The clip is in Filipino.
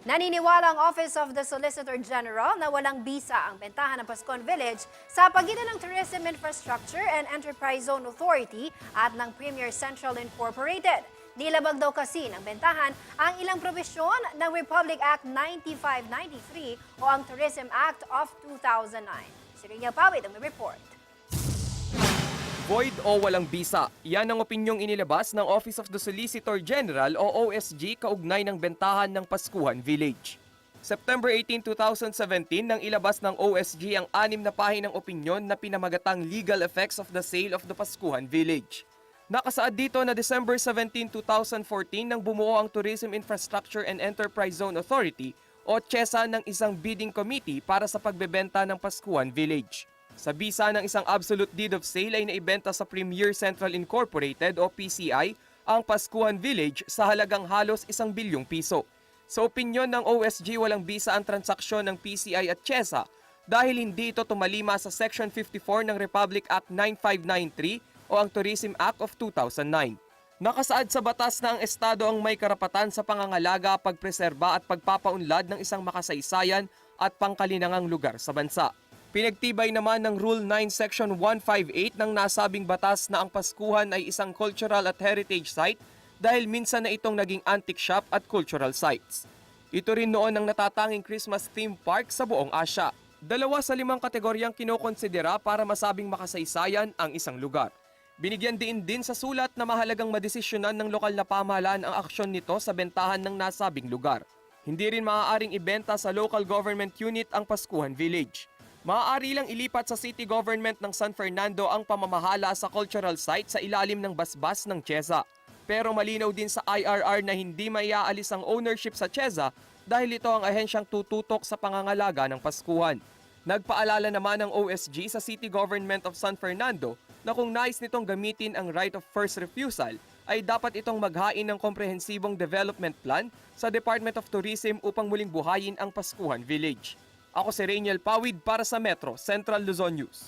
Naniniwala ang Office of the Solicitor General na walang bisa ang bentahan ng Pascon Village sa pagitan ng Tourism Infrastructure and Enterprise Zone Authority at ng Premier Central Incorporated. Nilabag daw kasi ng bentahan ang ilang probisyon ng Republic Act 9593 o ang Tourism Act of 2009. Si Rina Pawid ang may report. Void o walang bisa, yan ang opinyong inilabas ng Office of the Solicitor General o OSG kaugnay ng bentahan ng Pascuhan Village. September 18, 2017 nang ilabas ng OSG ang 6 na pahinang opinyon na pinamagatang Legal Effects of the Sale of the Pascuhan Village. Nakasaad dito na December 17, 2014 nang bumuo ang Tourism Infrastructure and Enterprise Zone Authority o TSEA ng isang bidding committee para sa pagbebenta ng Pascuhan Village. Sa bisa ng isang absolute deed of sale ay naibenta sa Premier Central Incorporated o PCI ang Pascuhan Village sa halagang halos 1 bilyong piso. Sa opinyon ng OSG, walang bisa ang transaksyon ng PCI at TSEA dahil hindi ito tumalima sa Section 54 ng Republic Act 9593 o ang Tourism Act of 2009. Nakasaad sa batas na ang Estado ang may karapatan sa pangangalaga, pagpreserba at pagpapaunlad ng isang makasaysayan at pangkalinangang lugar sa bansa. Pinagtibay naman ng Rule 9 Section 158 ng nasabing batas na ang Pascuhan ay isang cultural at heritage site dahil minsan na itong naging antique shop at cultural sites. Ito rin noon ang natatanging Christmas theme park sa buong Asya. 2 sa 5 kategoryang kinokonsidera para masabing makasaysayan ang isang lugar. Binigyan din sa sulat na mahalagang madesisyonan ng lokal na pamahalaan ang aksyon nito sa bentahan ng nasabing lugar. Hindi rin maaaring ibenta sa local government unit ang Pascuhan Village. Maaari lang ilipat sa city government ng San Fernando ang pamamahala sa cultural site sa ilalim ng basbas ng TSEA. Pero malinaw din sa IRR na hindi maiaalis ang ownership sa TSEA dahil ito ang ahensyang tututok sa pangangalaga ng Pascuhan. Nagpaalala naman ng OSG sa City Government of San Fernando na kung nais nitong gamitin ang right of first refusal, ay dapat itong maghain ng komprehensibong development plan sa Department of Tourism upang muling buhayin ang Pascuhan Village. Ako si Rainiel Pawid para sa Metro Central Luzon News.